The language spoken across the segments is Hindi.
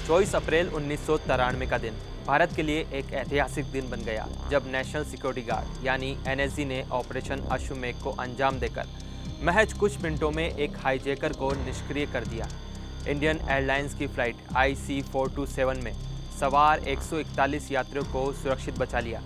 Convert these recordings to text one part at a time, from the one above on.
24 अप्रैल 1993 का दिन भारत के लिए एक ऐतिहासिक दिन बन गया जब नेशनल सिक्योरिटी गार्ड यानी एनएसजी ने ऑपरेशन अश्वमेघ को अंजाम देकर महज कुछ मिनटों में एक हाईजैकर को निष्क्रिय कर दिया। इंडियन एयरलाइंस की फ्लाइट IC-427 में सवार 141 यात्रियों को सुरक्षित बचा लिया।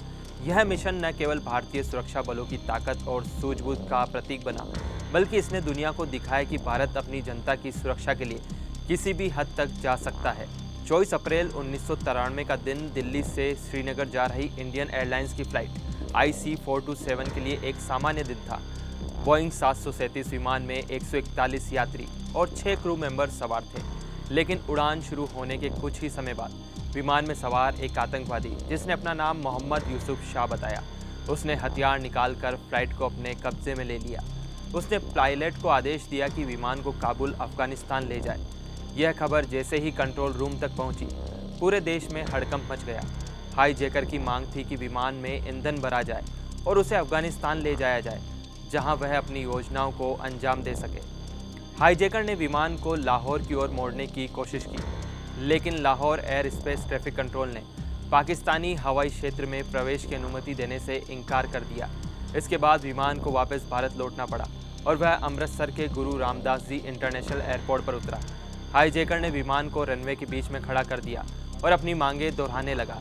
यह मिशन न केवल भारतीय सुरक्षा बलों की ताकत और सूझबूझ का प्रतीक बना, बल्कि इसने दुनिया को दिखाया कि भारत अपनी जनता की सुरक्षा के लिए किसी भी हद तक जा सकता है। 24 अप्रैल 1993 का दिन दिल्ली से श्रीनगर जा रही इंडियन एयरलाइंस की फ्लाइट IC-427 के लिए एक सामान्य दिन था। बोइंग 737 विमान में 141 यात्री और 6 क्रू मेंबर सवार थे, लेकिन उड़ान शुरू होने के कुछ ही समय बाद विमान में सवार एक आतंकवादी, जिसने अपना नाम मोहम्मद यूसुफ शाह बताया, उसने हथियार निकालकर फ्लाइट को अपने कब्जे में ले लिया। उसने पायलट को आदेश दिया कि विमान को काबुल, अफगानिस्तान ले जाए। यह खबर जैसे ही कंट्रोल रूम तक पहुंची, पूरे देश में हड़कंप मच गया। हाईजैकर की मांग थी कि विमान में ईंधन भरा जाए और उसे अफगानिस्तान ले जाया जाए, जहां वह अपनी योजनाओं को अंजाम दे सके। हाईजैकर ने विमान को लाहौर की ओर मोड़ने की कोशिश की, लेकिन Lahore air space traffic control ने पाकिस्तानी हवाई क्षेत्र में प्रवेश की अनुमति देने से इनकार कर दिया। इसके बाद विमान को वापस भारत लौटना पड़ा और वह अमृतसर के गुरु रामदास जी इंटरनेशनल एयरपोर्ट पर उतरा। हाईजैकर ने विमान को रनवे के बीच में खड़ा कर दिया और अपनी मांगें दोहराने लगा।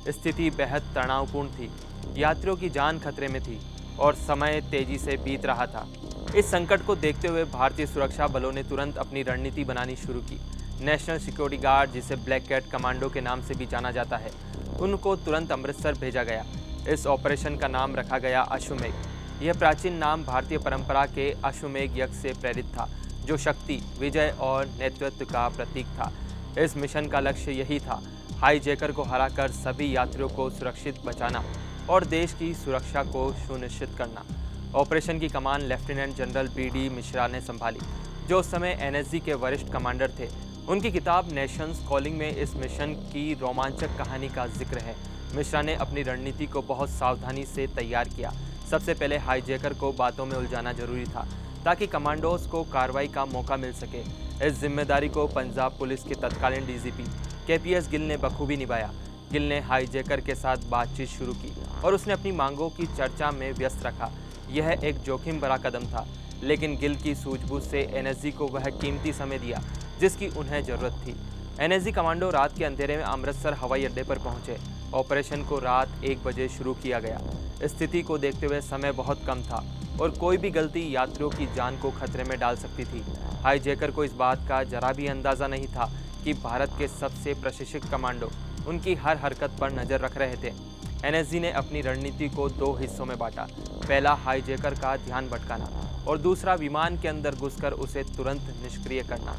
स्थिति बेहद तनावपूर्ण थी, यात्रियों की जान खतरे में थी और समय तेजी से बीत रहा था। इस संकट को देखते हुए भारतीय सुरक्षा बलों ने तुरंत अपनी रणनीति बनानी शुरू की। नेशनल सिक्योरिटी गार्ड, जिसे ब्लैक कैट कमांडो के नाम से भी जाना जाता है, उनको तुरंत अमृतसर भेजा गया। इस ऑपरेशन का नाम रखा गया अश्वमेघ। यह प्राचीन नाम भारतीय परंपरा के अश्वमेघ यज्ञ से प्रेरित था, जो शक्ति, विजय और नेतृत्व का प्रतीक था। इस मिशन का लक्ष्य यही था, हाईजैकर को हराकर सभी यात्रियों को सुरक्षित बचाना और देश की सुरक्षा को सुनिश्चित करना। ऑपरेशन की कमान लेफ्टिनेंट जनरल BD मिश्रा ने संभाली, जो उस समय एनएसजी के वरिष्ठ कमांडर थे। उनकी किताब नेशंस कॉलिंग में इस मिशन की रोमांचक कहानी का जिक्र है। मिश्रा ने अपनी रणनीति को बहुत सावधानी से तैयार किया। सबसे पहले हाईजैकर को बातों में उलझाना जरूरी था, ताकि कमांडोज को कार्रवाई का मौका मिल सके। इस जिम्मेदारी को पंजाब पुलिस के तत्कालीन DGP KPS गिल ने बखूबी निभाया। गिल ने हाईजैकर के साथ बातचीत शुरू की और उसने अपनी मांगों की चर्चा में व्यस्त रखा। यह एक जोखिम भरा कदम था, लेकिन गिल की सूझबूझ से एनएसजी को वह कीमती समय दिया जिसकी उन्हें जरूरत थी। एनएसजी कमांडो रात के अंधेरे में अमृतसर हवाई अड्डे पर पहुंचे। ऑपरेशन को रात 1 बजे शुरू किया गया। स्थिति को देखते हुए समय बहुत कम था और कोई भी गलती यात्रियों की जान को खतरे में डाल सकती थी। हाईजैकर को इस बात का जरा भी अंदाज़ा नहीं था कि भारत के सबसे प्रशिक्षित कमांडो उनकी हर हरकत पर नज़र रख रहे थे। एनएसजी ने अपनी रणनीति को 2 हिस्सों में बांटा। पहला, हाईजैकर का ध्यान भटकाना और दूसरा, विमान के अंदर घुसकर उसे तुरंत निष्क्रिय करना।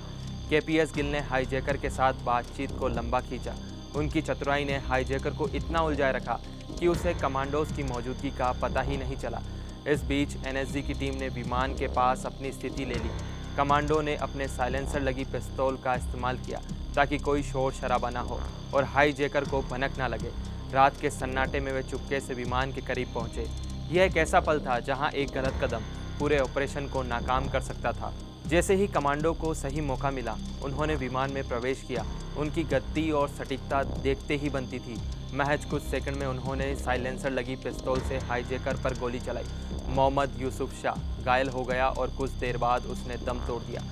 KPS गिल ने हाईजैकर के साथ बातचीत को लंबा खींचा। उनकी चतुराई ने हाईजैकर को इतना उलझाए रखा कि उसे कमांडोज की मौजूदगी का पता ही नहीं चला। इस बीच एनएसजी की टीम ने विमान के पास अपनी स्थिति ले ली। कमांडो ने अपने साइलेंसर लगी पिस्तौल का इस्तेमाल किया ताकि कोई शोर शराबा ना हो और हाईजैकर को भनक ना लगे। रात के सन्नाटे में वे चुपके से विमान के करीब पहुंचे। यह एक ऐसा पल था जहां एक गलत कदम पूरे ऑपरेशन को नाकाम कर सकता था। जैसे ही कमांडो को सही मौका मिला, उन्होंने विमान में प्रवेश किया। उनकी गति और सटीकता देखते ही बनती थी। महज कुछ सेकंड में उन्होंने साइलेंसर लगी पिस्तौल से हाईजैकर पर गोली चलाई। मोहम्मद यूसुफ शाह घायल हो गया और कुछ देर बाद उसने दम तोड़ दिया।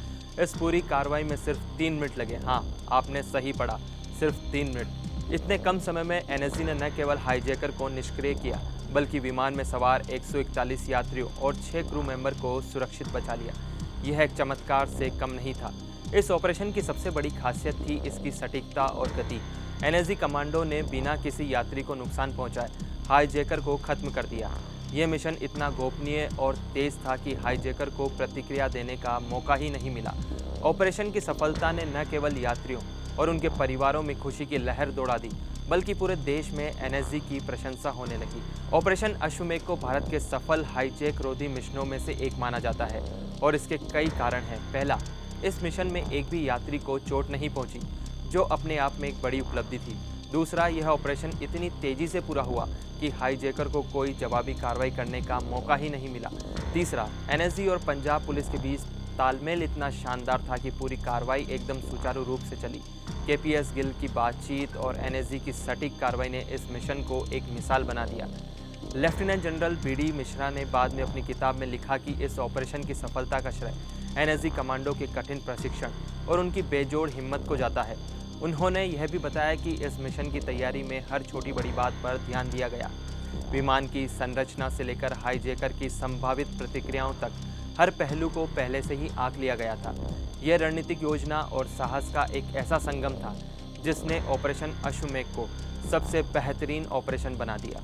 इस पूरी कार्रवाई में सिर्फ 3 मिनट लगे। हाँ, आपने सही पढ़ा, सिर्फ 3 मिनट। इतने कम समय में एनएसजी ने न केवल हाईजैकर को निष्क्रिय किया, बल्कि विमान में सवार 141 यात्रियों और 6 क्रू मेंबर को सुरक्षित बचा लिया। यह एक चमत्कार से कम नहीं था। इस ऑपरेशन की सबसे बड़ी खासियत थी इसकी सटीकता और गति। एनएसजी कमांडो ने बिना किसी यात्री को नुकसान पहुंचाए हाईजैकर को खत्म कर दिया। यह मिशन इतना गोपनीय और तेज था कि हाईजैकर को प्रतिक्रिया देने का मौका ही नहीं मिला। ऑपरेशन की सफलता ने न केवल यात्रियों और उनके परिवारों में खुशी की लहर दौड़ा दी, बल्कि पूरे देश में एनएसजी की प्रशंसा होने लगी। ऑपरेशन अश्वमेघ को भारत के सफल हाईजैक रोधी मिशनों में से एक माना जाता है और इसके कई कारण हैं। पहला, इस मिशन में एक भी यात्री को चोट नहीं पहुंची, जो अपने आप में एक बड़ी उपलब्धि थी। दूसरा, यह ऑपरेशन इतनी तेजी से पूरा हुआ कि हाईजैकर को कोई जवाबी कार्रवाई करने का मौका ही नहीं मिला। तीसरा, एनएसजी और पंजाब पुलिस के बीच तालमेल इतना शानदार था कि पूरी कार्रवाई एकदम सुचारू रूप से चली। केपीएस गिल की बातचीत और एनएसजी की सटीक कार्रवाई ने इस मिशन को एक मिसाल बना दिया। लेफ्टिनेंट जनरल बीडी मिश्रा ने बाद में अपनी किताब में लिखा कि इस ऑपरेशन की सफलता का श्रेय एनएसजी कमांडो के कठिन प्रशिक्षण और उनकी बेजोड़ हिम्मत को जाता है। उन्होंने यह भी बताया कि इस मिशन की तैयारी में हर छोटी बड़ी बात पर ध्यान दिया गया। विमान की संरचना से लेकर हाईजैकर की संभावित प्रतिक्रियाओं तक हर पहलू को पहले से ही आंक लिया गया था। यह रणनीतिक योजना और साहस का एक ऐसा संगम था जिसने ऑपरेशन अश्वमेध को सबसे बेहतरीन ऑपरेशन बना दिया।